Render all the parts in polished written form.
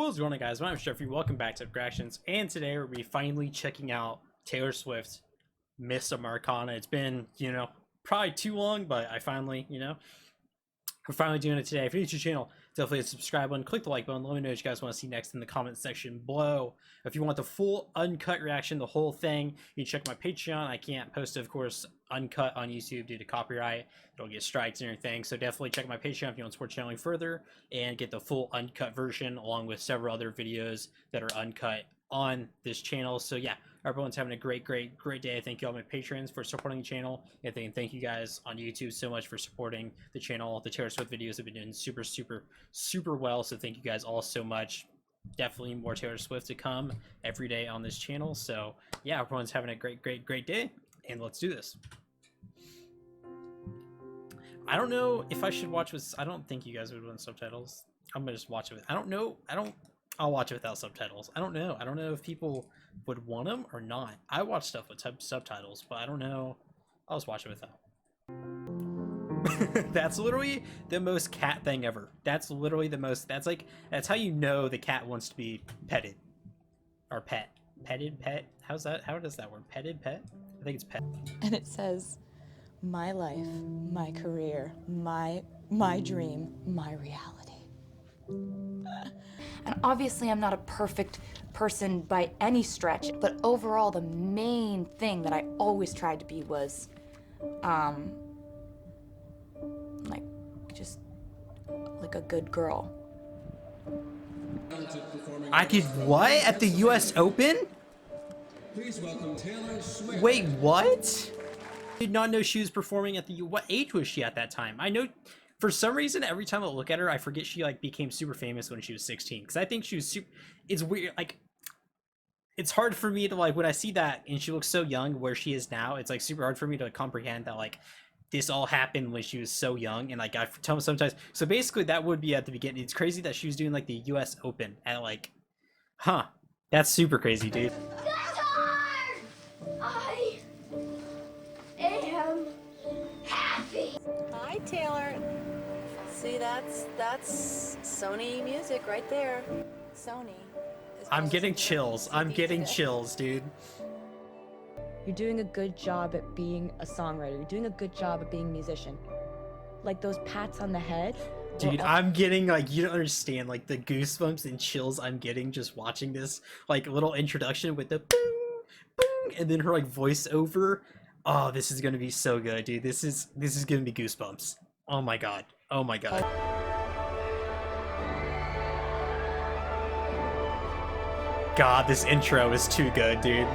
What's going on, guys? My name is Jeffrey. Welcome back to Reactions, and today we'll be finally checking out Taylor Swift's Miss Americana. It's been, probably too long, but I finally, we're finally doing it today. If you're new to the channel, definitely hit the subscribe button, click the like button, let me know what you guys want to see next in the comment section below. If you want the full uncut reaction, the whole thing, you can check my Patreon. I can't post it, of course, uncut on YouTube due to copyright. It'll get strikes and everything, so definitely check my Patreon if you want to support the channel further and get the full uncut version along with several other videos that are uncut on this channel. So yeah, everyone's having a great day. Thank you all my patrons for supporting the channel, and thank you guys on YouTube so much for supporting the channel. The Taylor Swift videos have been doing super well, so thank you guys all so much. Definitely more Taylor Swift to come every day on this channel. So yeah, everyone's having a great day, and let's do this. I don't know if I should watch with, I don't think you guys would want subtitles. I'm gonna just watch it with, I'll watch it without subtitles. I don't know if people would want them or not. I watch stuff with subtitles, but I don't know. I'll just watch it without. That's literally the most cat thing ever. That's literally the most, that's how you know the cat wants to be petted. Or petted, pet. How does that work? Petted, pet? I think it's pet. And it says, my life, my career, my dream, my reality. And obviously I'm not a perfect person by any stretch, but overall the main thing that I always tried to be was, like a good girl. I could what? At the US Open? Please welcome Taylor Swift. Wait, what? I did not know she was performing at the what age was she at that time? I know for some reason every time I look at her I forget she became super famous when she was 16, because I think she was super, it's weird, it's hard for me to when I see that and she looks so young where she is now, it's super hard for me to comprehend that this all happened when she was so young. And I tell them sometimes, so basically that would be at the beginning. It's crazy that she was doing the US Open at that's super crazy, dude. I am happy. Hi, Taylor. See, that's Sony music right there. Sony. I'm getting chills. I'm getting chills, dude. You're doing a good job at being a songwriter. You're doing a good job at being a musician. Like those pats on the head. Dude, I'm getting you don't understand the goosebumps and chills I'm getting just watching this little introduction with the boom, boom, and then her voiceover. Oh, this is gonna be so good, dude. This is gonna be goosebumps. Oh my god. Oh my god. God, this intro is too good, dude.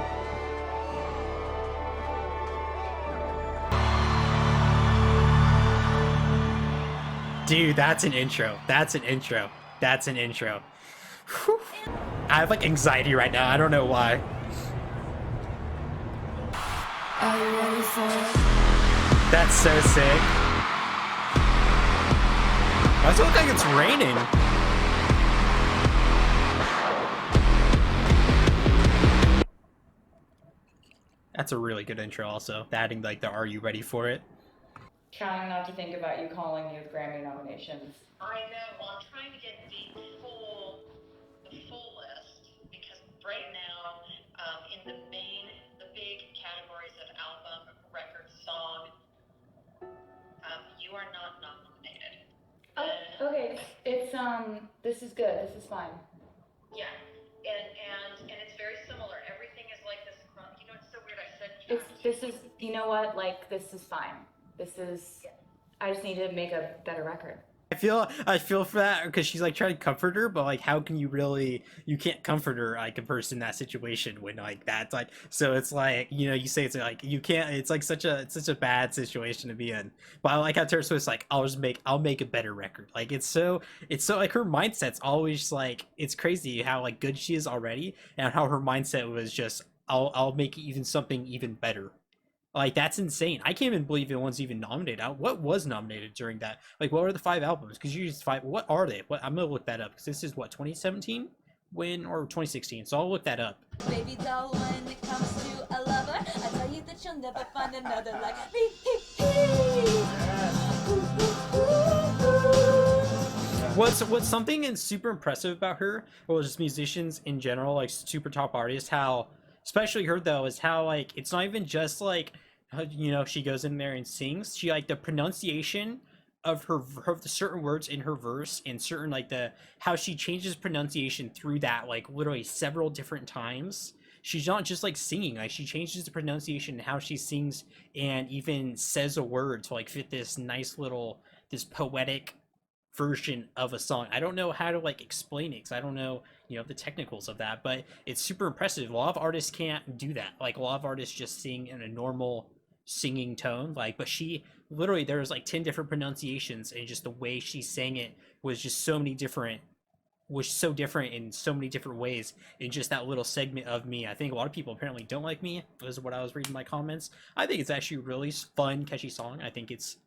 Dude, that's an intro. That's an intro. That's an intro. Whew. I have anxiety right now. I don't know why. That's so sick. Why does it look like it's raining? That's a really good intro also. Adding the "Are you ready for it?" Trying not to think about you calling you Grammy nominations. I know. Well, I'm trying to get the full list, because right now, in the big categories of album, record, song, you are not nominated. Oh, okay. It's this is good. This is fine. Yeah, and it's very similar. Everything is like this. It's so weird. I said This is, you know what? This is fine. This is, I just need to make a better record. I feel for that, because she's trying to comfort her, but how can you really, you can't comfort her a person in that situation when that's so it's you say it's you can't, it's such a bad situation to be in. But I like how Taylor Swift's I'll make a better record. It's so her mindset's always it's crazy how good she is already, and how her mindset was just I'll make something even better. That's insane. I can't even believe it was even nominated. What was nominated during that? What were the 5 albums? Because you just 5. What are they? I'm gonna look that up, because this is what, 2017 or 2016. So I'll look that up. Baby doll, when it comes to a lover, I tell you that you'll never find another like me. What's something and super impressive about her, or just musicians in general, like super top artists, how especially her though, is how like it's not even just like you know, she goes in there and sings. She like the pronunciation of her the certain words in her verse and certain like the how she changes pronunciation through that like literally several different times. She's not just like singing, like she changes the pronunciation and how she sings and even says a word to like fit this nice little this poetic version of a song. I don't know how to like explain it because I don't know, you know, the technicals of that, but it's super impressive. A lot of artists can't do that. Like a lot of artists just sing in a normal singing tone, like, but she literally there was like 10 different pronunciations and just the way she sang it was just so many different was so different in so many different ways in just that little segment of Me. I think a lot of people apparently don't like Me. This is what I was reading in my comments. I think it's actually a really fun, catchy song. I think it's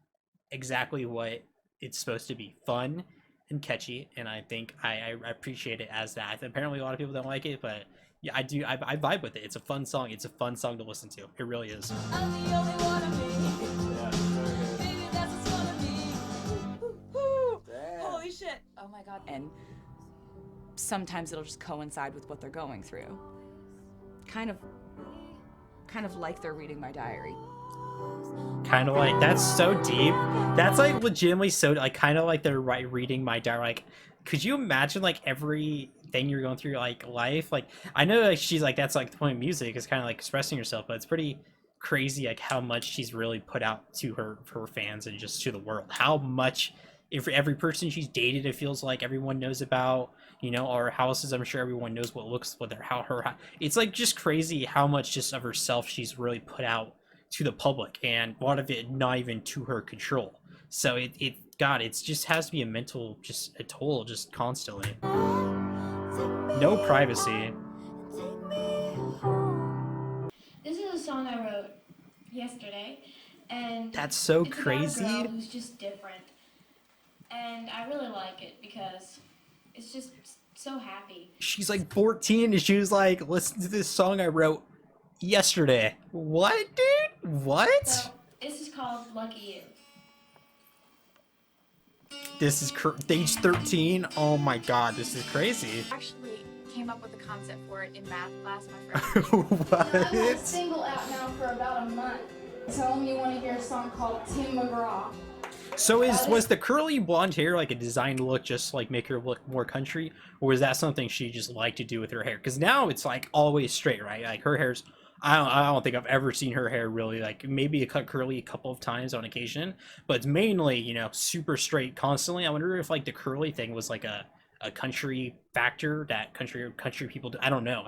exactly what it's supposed to be, fun and catchy, and I think I appreciate it as that. Apparently a lot of people don't like it, but yeah, I do. I vibe with it. It's a fun song. It's a fun song to listen to. It really is. I'm the only one of me. Yeah, very good. Baby, that's what's gonna be. Woo-hoo. Holy shit. Oh my God. And sometimes it'll just coincide with what they're going through. Kind of like they're reading my diary. Kind of like that's so deep. That's like legitimately so like kind of like they're reading my diary. Like, could you imagine like everything you're going through like life? Like, I know like she's like that's like the point of music is kind of like expressing yourself, but it's pretty crazy like how much she's really put out to her fans and just to the world. How much if every person she's dated, it feels like everyone knows about, you know, our houses. I'm sure everyone knows what their how her. It's like just crazy how much just of herself she's really put out to the public, and a lot of it not even to her control. So God, it's just has to be a mental just a toll just constantly. No privacy. This is a song I wrote yesterday, and That's so it's crazy. about a girl who's just different, and I really like it because it's just so happy. She's like 14 and she was like, listen to this song I wrote yesterday. What, dude? What? So this is called Lucky You. This is age 13. Oh my God, this is crazy. Actually came up with the concept for it in math class my freshman year. What? I've had a single out now for about a month. Tell me you want to hear a song called Tim McGraw. So was the curly blonde hair like a designed look just to, like make her look more country, or was that something she just liked to do with her hair? Because now it's like always straight, right? Like her hair's I don't think I've ever seen her hair really like maybe a cut curly a couple of times on occasion, but it's mainly, you know, super straight constantly. I wonder if like the curly thing was like a country factor that country people do. I don't know.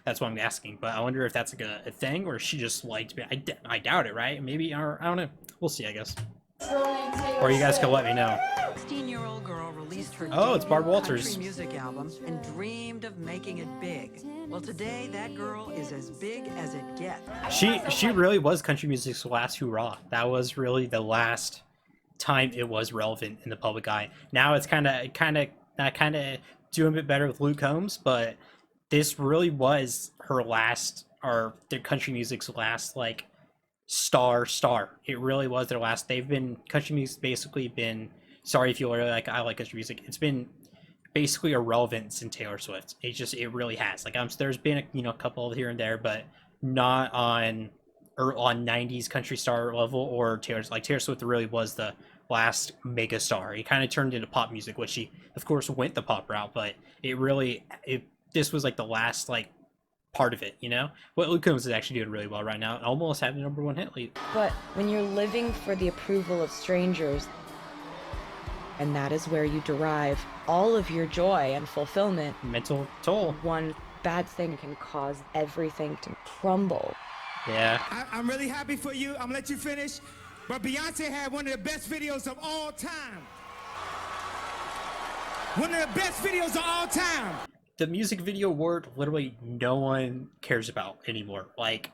That's what I'm asking. But I wonder if that's like a thing, or she just liked me. I doubt it, right? Maybe, or I don't know. We'll see, I guess. Or you guys can let me know. 16-year-old girl released her it's debut Barb Walters. country music album and dreamed of making it big. Well, today that girl is as big as it gets. She really was country music's last hurrah. That was really the last time it was relevant in the public eye. Now it's kind of doing a bit better with Luke Combs, but this really was her last, or the country music's last like star. It really was their last. They've been country music's basically been. Sorry if you really like. I like country music. It's been basically irrelevant since Taylor Swift. It really has. Like there's been a couple here and there, but not on 90s country star level or Taylor's. Like Taylor Swift really was the last mega star. He kind of turned into pop music, which she of course went the pop route, but this was like the last like part of it, you know? What Luke Combs is actually doing really well right now. It almost had the #1 hit lead. But when you're living for the approval of strangers, and that is where you derive all of your joy and fulfillment, Mental toll. one bad thing can cause everything to crumble. Yeah. I'm really happy for you. I'm gonna let you finish. But Beyonce had one of the best videos of all time. One of the best videos of all time. The music video award, literally no one cares about anymore. Like,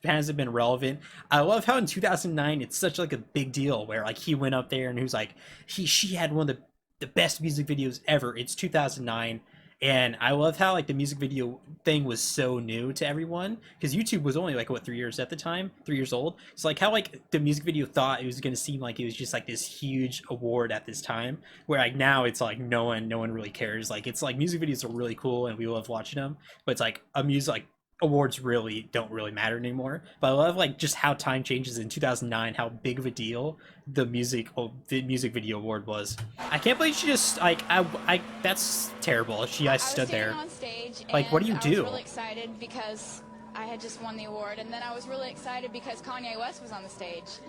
hasn't been relevant. I love how in 2009 it's such like a big deal where like he went up there and who's like she had one of the best music videos ever. It's 2009 And I love how like the music video thing was so new to everyone, because YouTube was only like what 3 years at the time, 3 years old. So like how like the music video thought it was gonna seem like it was just like this huge award at this time, where like now it's like no one really cares. Like it's like music videos are really cool and we love watching them, but it's like a music like awards really don't really matter anymore. But I love like just how time changes in 2009, how big of a deal the music video award was. I can't believe she just like I that's terrible. I stood there. On stage like what do you I do? was really excited because I had just won the award, and then I was really excited because Kanye West was on the stage,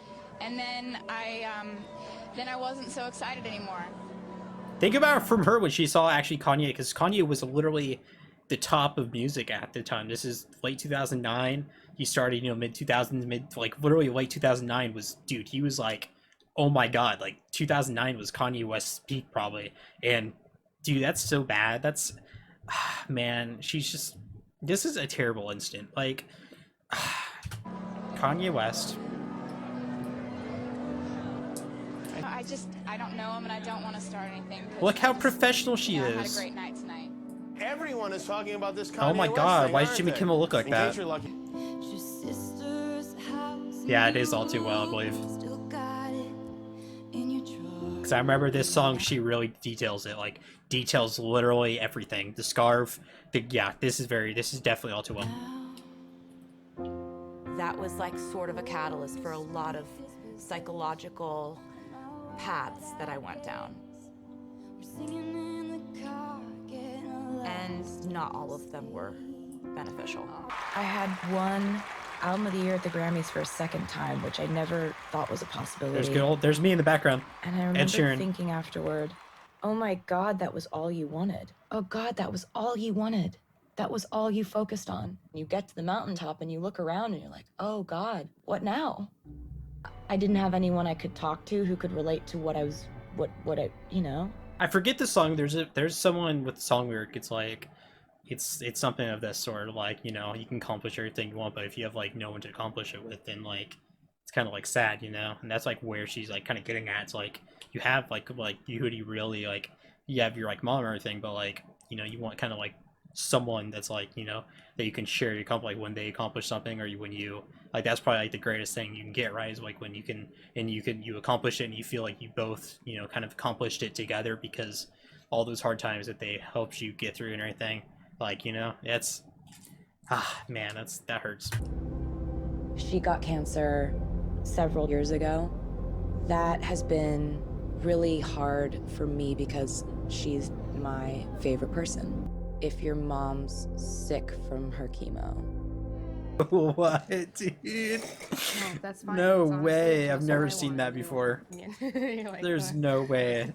and then I wasn't so excited anymore. Think about it from her when she saw actually Kanye, because Kanye was literally the top of music at the time. This is late 2009. He started, you know, mid 2000s, like literally late 2009 was, dude, he was like, oh my god, like 2009 was Kanye West's peak probably. And dude, that's so bad. That's man, she's just, this is a terrible instant. Like Kanye West. I don't know him, and I don't want to start anything. Look how professional she I had a is. great night tonight. Everyone is talking about this Kanye Oh my West god, thing, why does aren't Jimmy they? Kimmel look like In that? case you're lucky. Yeah, it is All Too Well, I believe. Because I remember this song, she really details it, like, details literally everything. The scarf, yeah, this is definitely All Too Well. That was like sort of a catalyst for a lot of psychological paths that I went down. And not all of them were beneficial. I had won Album of the Year at the Grammys for a second time, which I never thought was a possibility. There's me in the background. And I remember thinking afterward, oh my God, that was all you wanted. Oh God, that was all you wanted. That was all you focused on. You get to the mountaintop and you look around and you're like, oh God, what now? I didn't have anyone I could talk to who could relate to what I, you know? I forget the song. There's someone with the song lyric. It's like, it's something of this sort of like, you know, you can accomplish everything you want, but if you have like no one to accomplish it with, then like it's kind of like sad, you know. And that's like where she's like kind of getting at. It's like you have like you who do you really like, you have your like mom or everything, but like, you know, you want kind of like someone that's like, you know, that you can share your like when they accomplish something, or when you like, that's probably like the greatest thing you can get, right? Is like when you accomplish it and you feel like you both, you know, kind of accomplished it together, because all those hard times that they helped you get through and everything, like, you know, it's man, that hurts. She got cancer several years ago. That has been really hard for me because she's my favorite person. If your mom's sick from her chemo. What, dude? No, that's fine. No That's way. honestly I've just never what I seen want. that before. You're like, There's no way.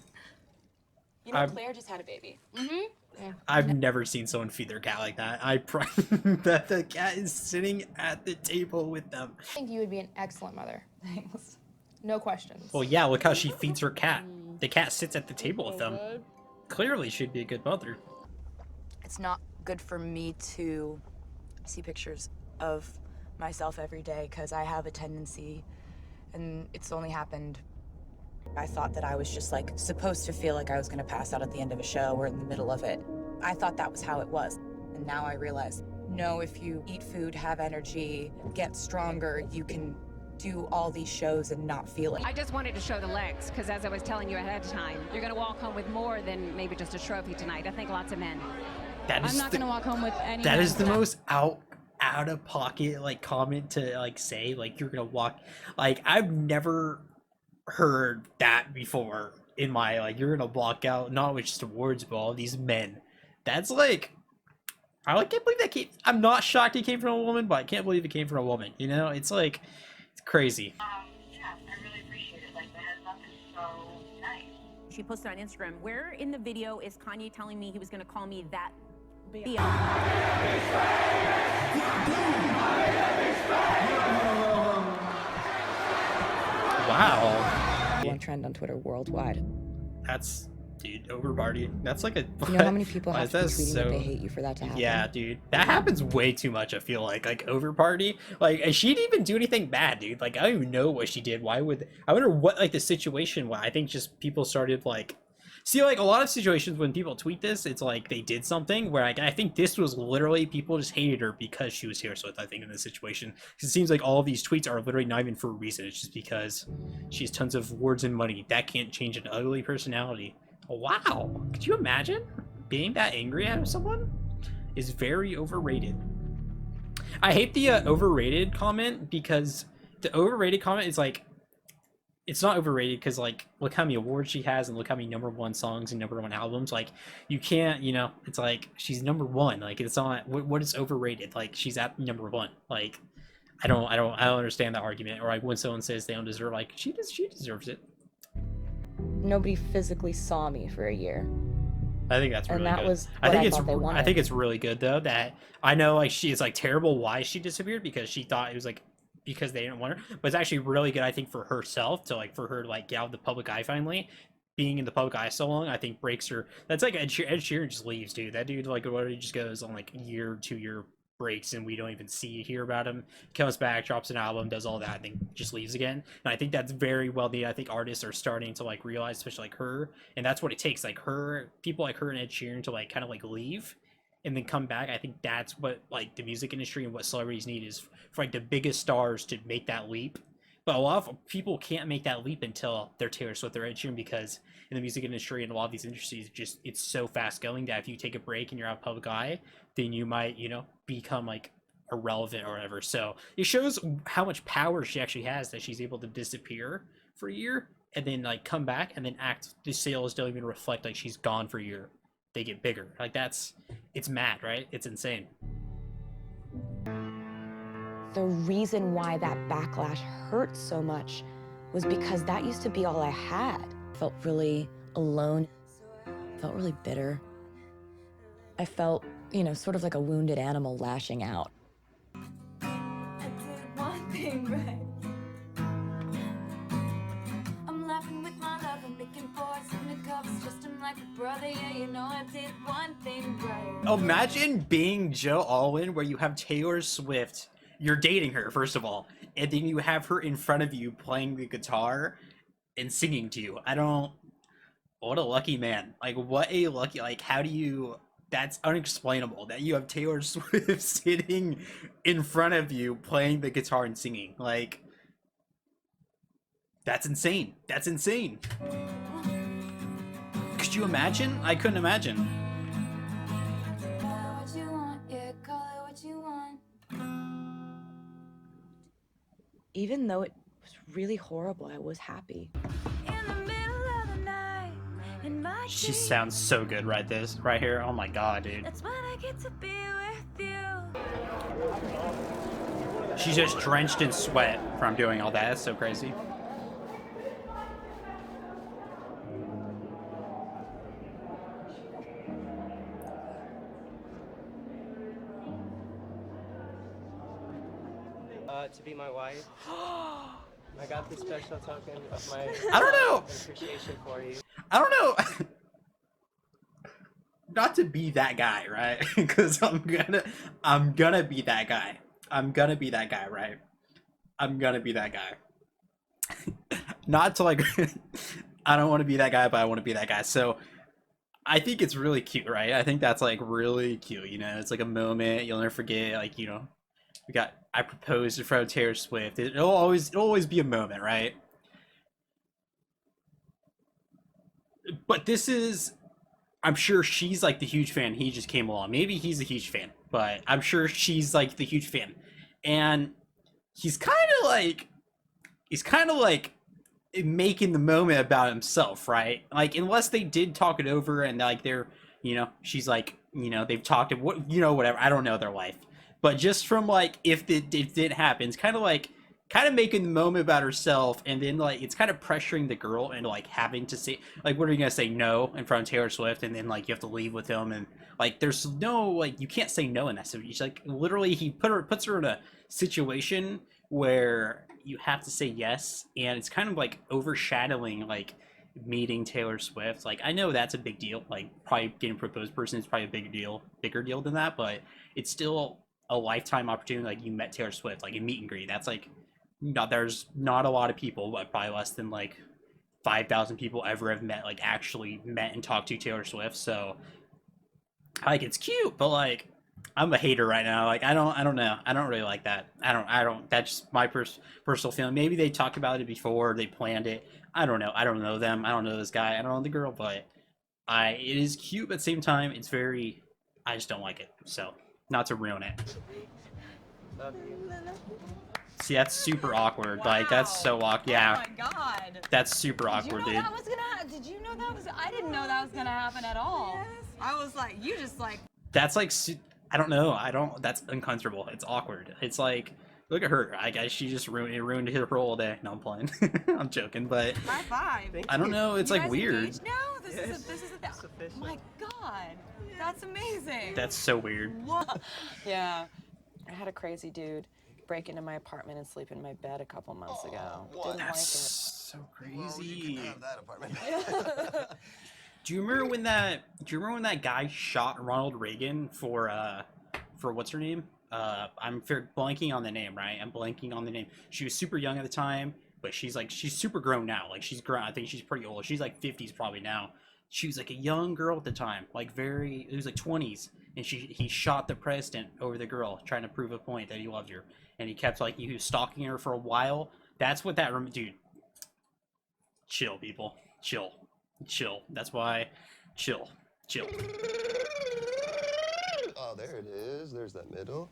You know, Claire just had a baby. Yeah. I've never seen someone feed their cat like that. That the cat is sitting at the table with them. I think you would be an excellent mother. Thanks. No questions. Well, yeah, look how she feeds her cat. The cat sits at the table with them. Clearly, she'd be a good mother. It's not good for me to see pictures of myself every day because I have a tendency, and it's only happened. I thought that I was just like supposed to feel like I was gonna pass out at the end of a show or in the middle of it. I thought that was how it was. And now I realize, no, if you eat food, have energy, get stronger, you can do all these shows and not feel it. I just wanted to show the legs, because as I was telling you ahead of time, you're gonna walk home with more than maybe just a trophy tonight. I think lots of men. I'm not gonna walk home with any. That is the most out of pocket like comment to like say, like you're gonna walk, like I've never heard that before in my, like, you're gonna walk out not with just awards but all these men. That's like, I can't believe that came. I'm not shocked it came from a woman, but I can't believe it came from a woman, you know. It's like, it's crazy. Yeah, I really appreciate it. Like, the heads up is so nice. She posted on Instagram, where in the video is Kanye telling me he was going to call me that Beyonce? Wow. One trend on Twitter worldwide. That's, dude, over party. That's like a. You know how many people have to be that's tweeting so, that they hate you for that to happen? Yeah, dude, that happens way too much. I feel like over party. Like, and she didn't even do anything bad, dude. Like, I don't even know what she did. Why would I wonder what like the situation was? I think just people started like See, like, a lot of situations when people tweet this, it's like they did something where I think this was literally people just hated her because she was Taylor Swift, I think, in this situation. It seems like all of these tweets are literally not even for a reason. It's just because she has tons of words and money. That can't change an ugly personality. Wow. Could you imagine being that angry at someone? Is very overrated. I hate the overrated comment because the overrated comment is like, it's not overrated because, like, look how many awards she has and look how many #1 songs and #1 albums. Like, you can't, you know, it's like she's #1. Like, it's not what is overrated. Like, she's at #1. Like, I don't understand that argument. Or like when someone says they don't deserve, like, she deserves it. Nobody physically saw me for a year. I think that's really And that good. was I what think I it's thought they wanted. I think it's really good though that I know, like, she is like terrible why she disappeared because she thought it was like because they didn't want her, but it's actually really good, I think, for herself to, like, for her to, like, get out of the public eye finally. Being in the public eye so long, I think, breaks her. That's like Ed Sheeran just leaves, dude. That dude, like, literally just goes on like year, 2 year breaks, and we don't even hear about him. Comes back, drops an album, does all that, and then just leaves again. And I think that's very well needed. I think artists are starting to, like, realize, especially like her, and that's what it takes. Like her, people like her and Ed Sheeran to, like, kind of like leave and then come back. I think that's what, like, the music industry and what celebrities need is for, like, the biggest stars to make that leap. But a lot of people can't make that leap until they're Taylor Swift or Ed Sheeran, because in the music industry and a lot of these industries, just, it's so fast going that if you take a break and you're out of public eye, then you might, you know, become like irrelevant or whatever. So it shows how much power she actually has, that she's able to disappear for a year and then, like, come back and then act. The sales don't even reflect like she's gone for a year. They get bigger. Like, it's mad, right? It's insane. The reason why that backlash hurt so much was because that used to be all I had. I felt really alone. I felt really bitter. I felt, you know, sort of like a wounded animal lashing out. I did one thing right. I'm laughing with my love and making boys in the covers, just him like a brother. Yeah, you know I did one thing right. Imagine being Joe Alwyn, where you have Taylor Swift, you're dating her, first of all, and then you have her in front of you playing the guitar and singing to you. What a lucky man. Like, what a lucky, like, how do you, that's unexplainable that you have Taylor Swift sitting in front of you playing the guitar and singing. Like, that's insane. That's insane. Could you imagine? I couldn't imagine. What you want, yeah, call it what you want. Even though it was really horrible, I was happy. In the middle of the night, in my She sounds so good right here. Oh my god, dude. that's when I get to be with you. She's just drenched in sweat from doing all that. That's so crazy. To be my wife. I got this special token of my I don't know. appreciation for you. I don't know. Not to be that guy, right? Because I'm gonna be that guy. I'm gonna be that guy, right? I'm gonna be that guy. Not to, like, I don't want to be that guy, but I want to be that guy. So I think it's really cute, right? I think that's, like, really cute. You know, it's like a moment you'll never forget. Like, you know, I proposed in front of Taylor Swift. It'll always be a moment, right? But this is, I'm sure she's like the huge fan. He just came along. Maybe he's a huge fan, but I'm sure she's like the huge fan. And he's kind of like making the moment about himself, right? Like, unless they did talk it over and, like, they're, you know, she's like, you know, they've talked it, what, you know, whatever. I don't know their life. But just from, like, if it did happen, it's kind of making the moment about herself, and then, like, it's kind of pressuring the girl into, like, having to say, like, what are you gonna say no in front of Taylor Swift, and then, like, you have to leave with him, and, like, there's no, like, you can't say no in that situation. She's like, literally, he puts her in a situation where you have to say yes, and it's kind of like overshadowing, like, meeting Taylor Swift. Like, I know that's a big deal. Like, probably getting a proposed person is probably a bigger deal than that, but it's still a lifetime opportunity. Like, you met Taylor Swift, like, a meet and greet. That's, like, there's not a lot of people, but probably less than, like, 5,000 people ever have met, like actually met and talked to Taylor Swift. So like it's cute, but like I'm a hater right now. Like I don't know. I don't really like that. I don't. That's just my personal feeling. Maybe they talked about it before, they planned it. I don't know. I don't know them. I don't know this guy. I don't know the girl, but it is cute, but at the same time, it's very. I just don't like it. So not to ruin it. See, that's super awkward. Wow. Like that's so awkward. Yeah. Oh my god. That's super awkward, dude. That was gonna Did you know that was? I didn't know that was gonna happen at all. Yes. I was like, you just like. That's like, I don't know. That's uncomfortable. It's awkward. It's like, look at her. I guess she just ruined her whole day. No, I'm playing. I'm joking, but. High five. I don't know. It's like weird. No, this is oh my god. That's amazing. That's so weird. What? Yeah. I had a crazy dude break into my apartment and sleep in my bed a couple months ago. Didn't like it. So crazy. Well, you can have that apartment. Do you remember when that guy shot Ronald Reagan for what's her name? I'm blanking on the name, right? I'm blanking on the name. She was super young at the time, but she's super grown now. Like she's grown. I think she's pretty old. She's like 50s probably now. She was like a young girl at the time, like it was like 20s, and he shot the president over the girl, trying to prove a point that he loved her, and he kept he was stalking her for a while. That's what dude. Chill, people. Chill. That's why. Chill. Oh, there it is. There's that middle.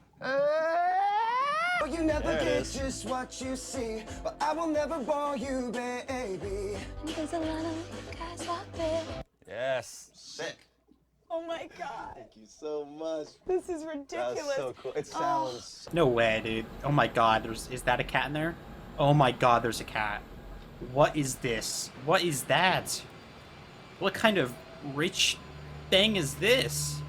You never get just what you see, but I will never bore you, baby. There's a lot of guys out there. Yes. Sick. Oh my god. Thank you so much. This is ridiculous. That's so cool. It sounds. No way, dude. Oh my god. Is that a cat in there? Oh my god, there's a cat. What is this? What is that? What kind of rich thing is this?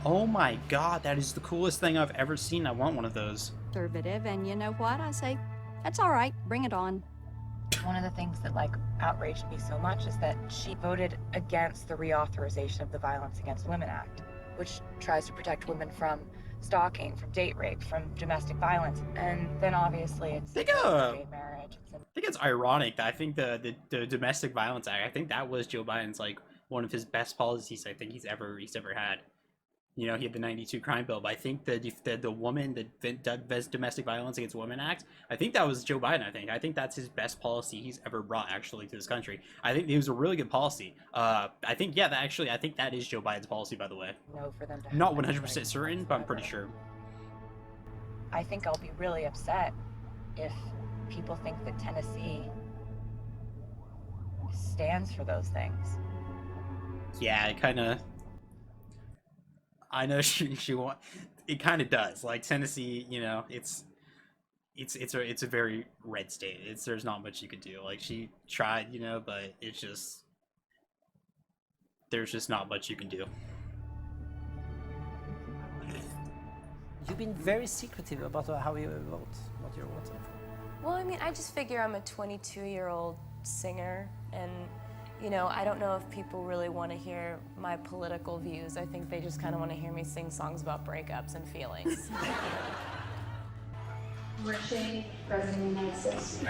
Oh my god, that is the coolest thing I've ever seen. I want one of those. Conservative, and you know what? I say, that's all right. Bring it on. One of the things that outraged me so much is that she voted against the reauthorization of the Violence Against Women Act, which tries to protect women from stalking, from date rape, from domestic violence, and then obviously it's gay marriage. I think it's ironic that I think the Domestic Violence Act, I think that was Joe Biden's one of his best policies I think he's ever had. You know, he had the 92 crime bill, but I think the Domestic Violence Against Women Act, I think that was Joe Biden. I think that's his best policy he's ever brought actually to this country. I think it was a really good policy. I think that is Joe Biden's policy, by the way. No, for them to not 100% certain, but I'm pretty sure. I think I'll be really upset if people think that Tennessee stands for those things. Yeah, it kind of. I know she want. It kind of does. Like Tennessee, you know, it's a very red state. There's not much you could do. Like she tried, you know, but there's just not much you can do. You've been very secretive about how you vote, what you're voting for. Well, I mean, I just figure I'm a 22-year-old singer, and you know, I don't know if people really want to hear my political views. I think they just kind of want to hear me sing songs about breakups and feelings. President of the United States.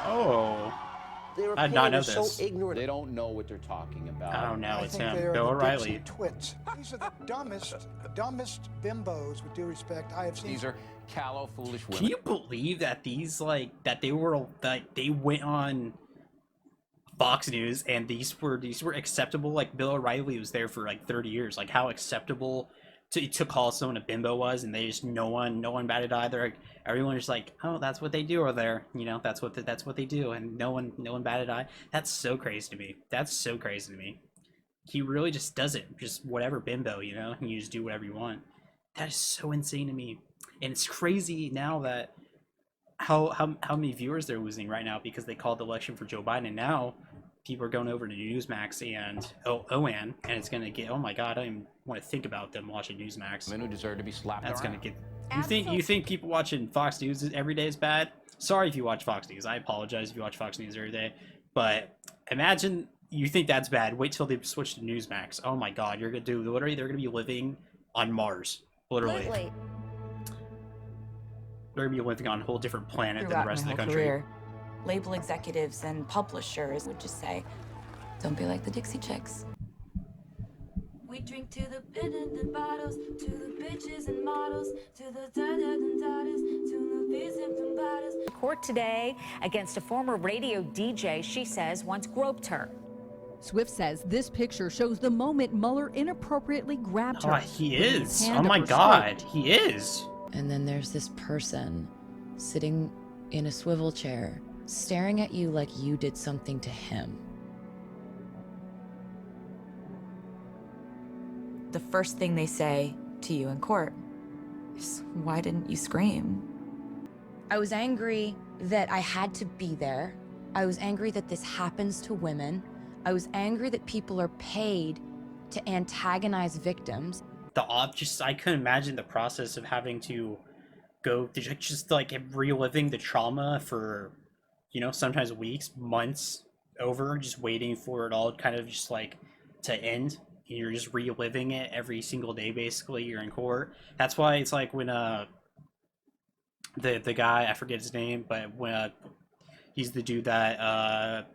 Oh. I did not know this. So ignorant. They don't know what they're talking about. I don't know. It's him, they are Bill the O'Reilly. Twits. These are the dumbest bimbos, with due respect, I have seen. These are callow, foolish women. Can you believe that these that they went on Fox News and these were acceptable? Like Bill O'Reilly was there for 30 years. Like how acceptable to call someone a bimbo was, and they just no one batted either. Everyone was like, oh, that's what they do over there. You know, that's what they do, and no one batted eye. That's so crazy to me. That's so crazy to me. He really just does it, just whatever bimbo, you know, and you just do whatever you want. That is so insane to me, and it's crazy now that how many viewers they're losing right now because they called the election for Joe Biden, and now people are going over to Newsmax and OAN, and it's gonna get. Oh my God, I don't even want to think about them watching Newsmax. Men who deserve to be slapped That's around. gonna get. You think people watching Fox News every day is bad? Sorry if you watch Fox News. I apologize if you watch Fox News every day. But imagine you think that's bad. Wait till they switch to Newsmax. Oh my God, you're gonna do literally. They're gonna be living on Mars. Literally. They're gonna be living on a whole different planet than the rest of the country. Career, label executives and publishers would just say, don't be like the Dixie Chicks. We drink to the bitten bottles, to the bitches and models, to the da-da-da-da-das, to the victim bottles. Court today against a former radio DJ she says once groped her. Swift says this picture shows the moment Mueller inappropriately grabbed her. Oh, he putting his is. hand Oh my up her God, skirt. he is. And then there's this person sitting in a swivel chair, staring at you like you did something to him. The first thing they say to you in court is, why didn't you scream? I was angry that I had to be there. I was angry that this happens to women. I was angry that people are paid to antagonize victims. I couldn't imagine the process of having to go just like reliving the trauma for, you know, sometimes weeks, months over, just waiting for it all kind of just like to end. And you're just reliving it every single day. Basically, you're in court. That's why it's like when the guy, I forget his name, but when he's the dude that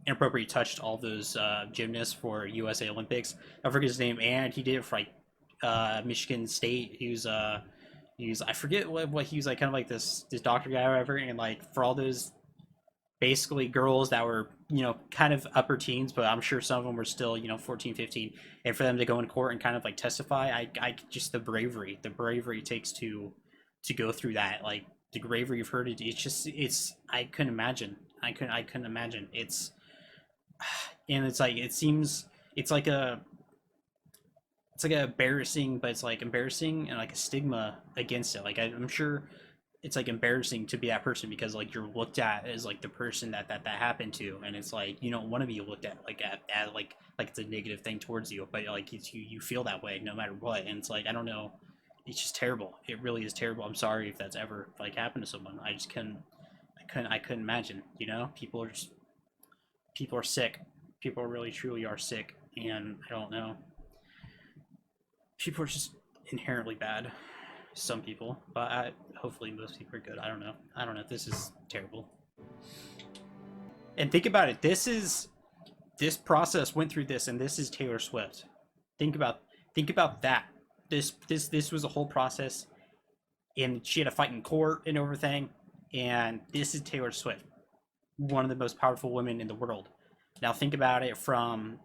inappropriately touched all those gymnasts for USA Olympics. I forget his name, and he did it for like Michigan State. He was I forget what he was like, kind of like this doctor guy or whatever, and like for all those basically girls that were, you know, kind of upper teens, but I'm sure some of them were still, you know, 14, 15, and for them to go in court and kind of like testify, I just the bravery it takes to go through that, like the bravery you've heard, it's I couldn't imagine. I couldn't imagine. It's and it's like, it seems it's like a embarrassing, but it's like embarrassing and like a stigma against it. Like I'm sure it's like embarrassing to be that person because like you're looked at as like the person that happened to, and it's like you don't want to be looked at like at like it's a negative thing towards you, but like it's you feel that way no matter what, and it's like I don't know, it's just terrible. It really is terrible. I'm sorry if that's ever like happened to someone. I couldn't imagine. You know, people are sick. People really truly are sick, and I don't know. People are just inherently bad. Some people, but hopefully most people are good. I don't know. This is terrible. And think about it. This process went through this, and this is Taylor Swift. Think about that. This was a whole process, and she had to fight in court and everything. And this is Taylor Swift, one of the most powerful women in the world. Now think about it from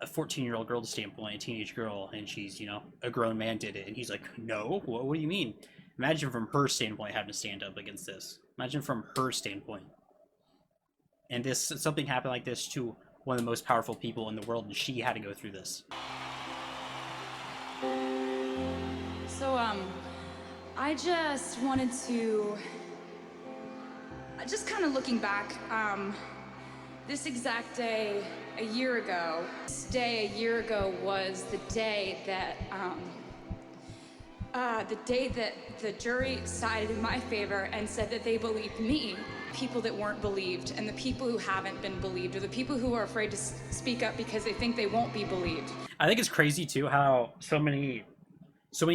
a 14-year-old girl's standpoint, a teenage girl, and she's, you know, a grown man did it, and he's like, no, what do you mean? Imagine from her standpoint having to stand up against this. Imagine from her standpoint. And something happened like this to one of the most powerful people in the world, and she had to go through this. So, I just wanted to, just kind of looking back, this exact day a year ago, was the day that, the jury sided in my favor and said that they believed me. People that weren't believed, and the people who haven't been believed, or the people who are afraid to speak up because they think they won't be believed. I think it's crazy too how so many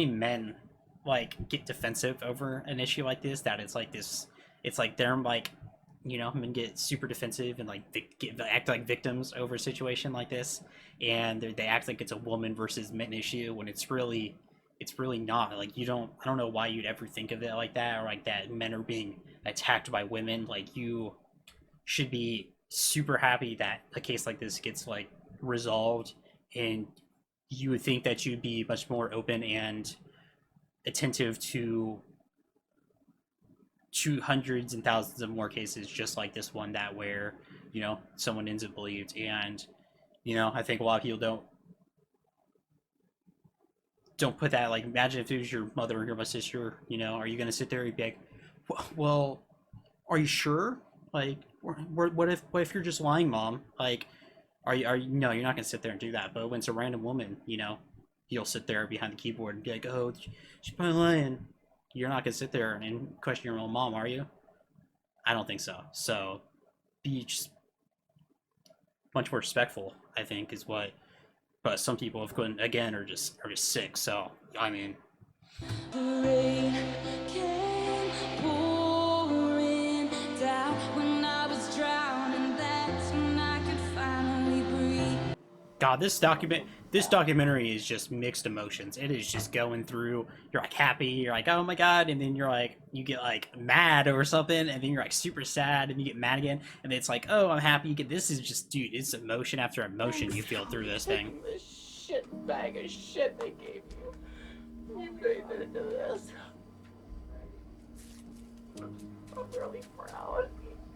men like get defensive over an issue like this, that it's like they're like, you know, men get super defensive and like they act like victims over a situation like this, and they act like it's a woman versus men issue when it's really not. Like I don't know why you'd ever think of it like that, or like that men are being attacked by women. Like you should be super happy that a case like this gets like resolved, and you would think that you'd be much more open and attentive to hundreds and thousands of more cases just like this one, that where, you know, someone ends up believed. And, you know, I think a lot of people don't put that, like, imagine if it was your mother or your sister, you know, are you going to sit there and be like, well, are you sure? Like, what if you're just lying, mom? Like, are you no, you're not going to sit there and do that. But when it's a random woman, you know, you'll sit there behind the keyboard and be like, oh, she's probably lying. You're not going to sit there and question your own mom, are you? I don't think so. So be just much more respectful, I think, is what. But some people, of course, again, are just sick. So I mean, The rain can pour. God, this documentary is just mixed emotions. It is just going through. You're like happy, you're like, oh my god, and then you're like, you get like mad or something, and then you're like super sad, and you get mad again, and then it's like, oh, I'm happy. You get this is just, dude, it's emotion after emotion you feel through this thing. This shit bag of shit they gave you. You made it into this. I'm really proud.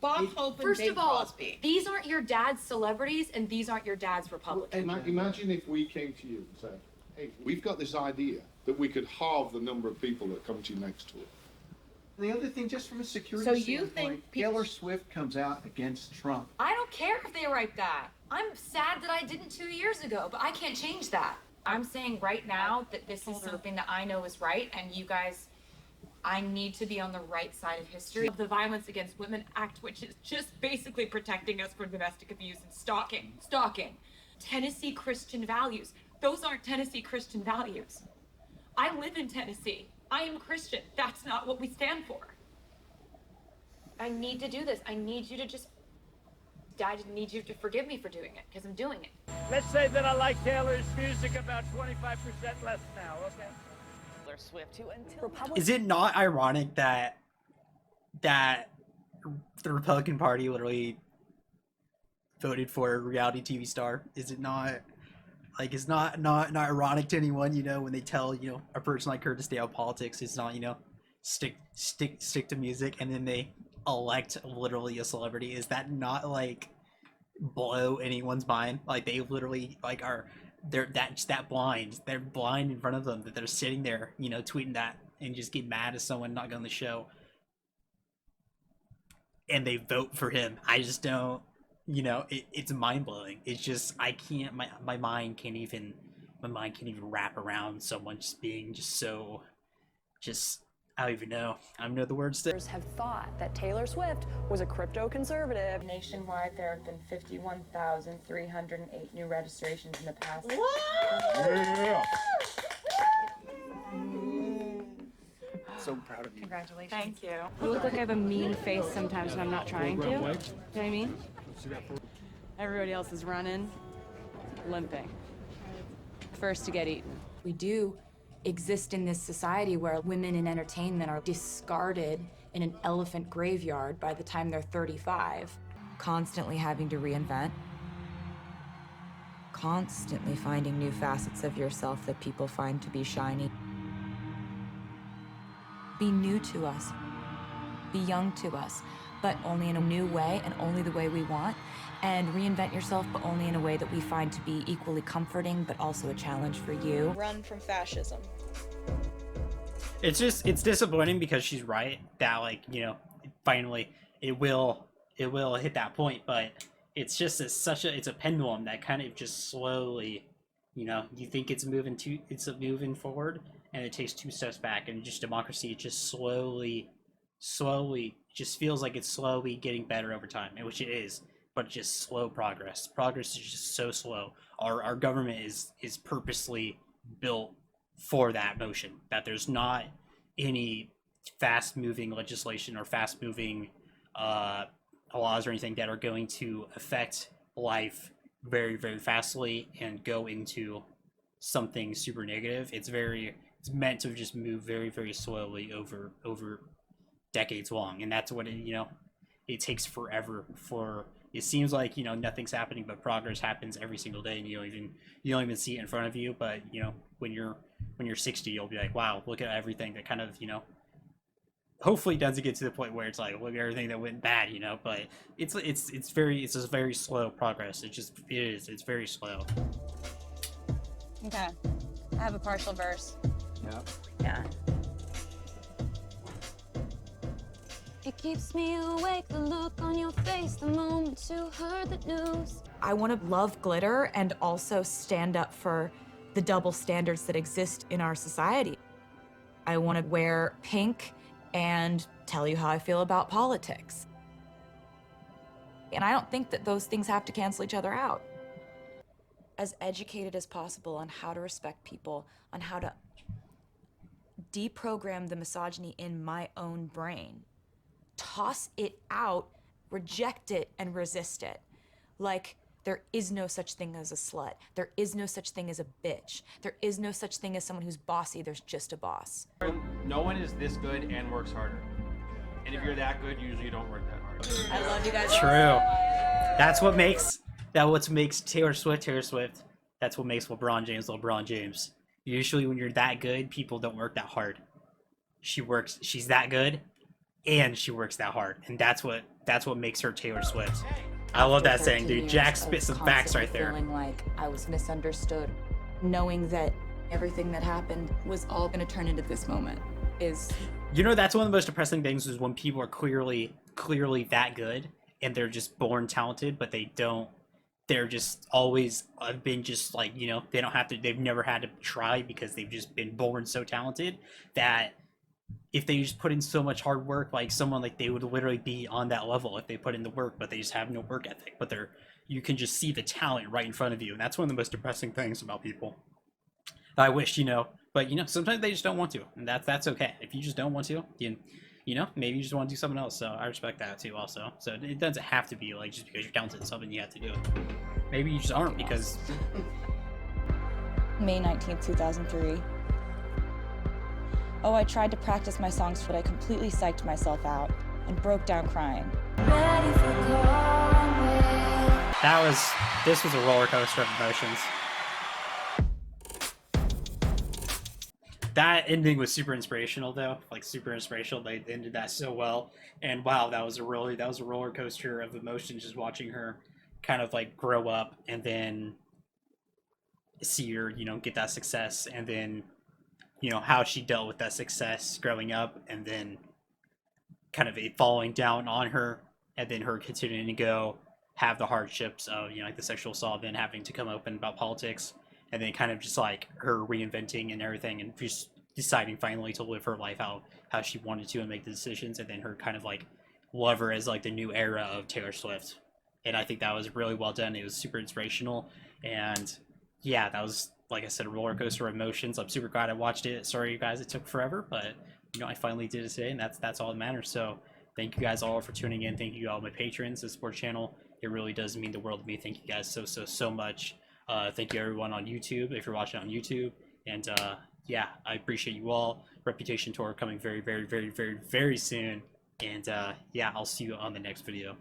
Bob Hope and First Bing of all, Crosby. these aren't your dad's celebrities and these aren't your dad's Republicans. Imagine if we came to you and said, hey, we've got this idea that we could halve the number of people that come to you next tour. The other thing, just from a security So you standpoint, think Taylor Swift comes out against Trump. I don't care if they write that. I'm sad that I didn't 2 years ago, but I can't change that. I'm saying right now that this is something that I know is right, and you guys, I need to be on the right side of history. Of the Violence Against Women Act, which is just basically protecting us from domestic abuse and stalking. Tennessee Christian values. Those aren't Tennessee Christian values. I live in Tennessee. I am Christian. That's not what we stand for. I need to do this. I need you to just, Dad, I need you to forgive me for doing it, because I'm doing it. Let's say that I like Taylor's music about 25% less now, okay? Swift, who until Is it not ironic that the Republican Party literally voted for a reality TV star? Is it not like it's not ironic to anyone, you know, when they tell, you know, a person like her to stay out of politics? It's not, you know, stick to music, and then they elect literally a celebrity. Is that not like blow anyone's mind? Like they literally like are. They're that blind. They're blind in front of them that they're sitting there, you know, tweeting that and just get mad at someone not going on the show. And they vote for him. I just don't, you know, it's mind blowing. It's just, I can't, my mind can't even wrap around someone just being just so, just, I don't even know. I don't know the words to. have thought that Taylor Swift was a crypto conservative. Nationwide, there have been 51,308 new registrations in the past. Yeah. So proud of you. Congratulations. Thank you. I look like I have a mean face sometimes when I'm not trying to. You know what I mean? Everybody else is running, limping. First to get eaten. We do exist in this society where women in entertainment are discarded in an elephant graveyard by the time they're 35, constantly having to reinvent, constantly finding new facets of yourself that people find to be shiny. Be new to us, be young to us, but only in a new way and only the way we want, and reinvent yourself, but only in a way that we find to be equally comforting, but also a challenge for you. Run from fascism. It's disappointing because she's right that, like, you know, finally it will hit that point, but it's just it's a pendulum that kind of just slowly, you know, you think it's moving forward, and it takes 2 steps back, and just democracy, it just slowly just feels like it's slowly getting better over time, and which it is, but just slow progress. Progress is just so slow. Our government is purposely built for that motion, that there's not any fast-moving legislation or fast-moving laws or anything that are going to affect life very, very fastly and go into something super negative. It's meant to just move very, very slowly over decades long, and that's what it takes forever for. It seems like, you know, nothing's happening, but progress happens every single day, and you don't even see it in front of you. But, you know, when you're 60, you'll be like, wow, look at everything that kind of, you know, hopefully it doesn't get to the point where it's like, look at everything that went bad, you know. But it's just very slow progress. It's very slow. Okay, I have a partial verse. Yeah. It keeps me awake, the look on your face, the moment you heard the news. I want to love glitter and also stand up for the double standards that exist in our society. I want to wear pink and tell you how I feel about politics. And I don't think that those things have to cancel each other out. As educated as possible on how to respect people, on how to deprogram the misogyny in my own brain. Toss it out, reject it, and resist it. Like, There is no such thing as a slut. There is no such thing as a bitch. There is no such thing as someone who's bossy. There's just a boss. No one is this good and works harder. And if you're that good, usually you don't work that hard. I love you guys. True. That's what makes Taylor Swift Taylor Swift. That's what makes LeBron James LeBron James. Usually when you're that good, people don't work that hard. She's that good and she works that hard. And that's what makes her Taylor Swift. I love that saying, dude. Jack spit some facts right there. Feeling like I was misunderstood, knowing that everything that happened was all going to turn into this moment is... You know, that's one of the most depressing things is when people are clearly that good and they're just born talented, but they're just always been just like, you know, they've never had to try because they've just been born so talented that if they just put in so much hard work, like someone like they would literally be on that level if they put in the work, but they just have no work ethic. But you can just see the talent right in front of you, and that's one of the most depressing things about people. I wish, you know, but you know, sometimes they just don't want to, and that's okay. If you just don't want to, you know, maybe you just want to do something else. So I respect that too, also. So it doesn't have to be like just because you're talented in something you have to do it. Maybe you just aren't because. May 19th, 2003. Oh, I tried to practice my songs, but I completely psyched myself out and broke down crying. This was a roller coaster of emotions. That ending was super inspirational though, like super inspirational. They ended that so well, and wow, that was a roller coaster of emotions. Just watching her kind of like grow up and then see her, you know, get that success, and then, you know, how she dealt with that success growing up, and then kind of it falling down on her, and then her continuing to go have the hardships of, you know, like the sexual assault, then having to come open about politics, and then kind of just like her reinventing and everything, and just deciding finally to live her life how she wanted to and make the decisions, and then her kind of like love her as like the new era of Taylor Swift. And I think that was really well done. It was super inspirational, and yeah, that was, like I said, a roller coaster of emotions. I'm super glad I watched it. Sorry, you guys, it took forever, but you know, I finally did it today, and that's all that matters. So thank you guys all for tuning in. Thank you all my patrons, the support channel. It really does mean the world to me. Thank you guys so much. Thank you everyone on YouTube if you're watching on YouTube, and yeah, I appreciate you all. Reputation tour coming very soon, and yeah, I'll see you on the next video.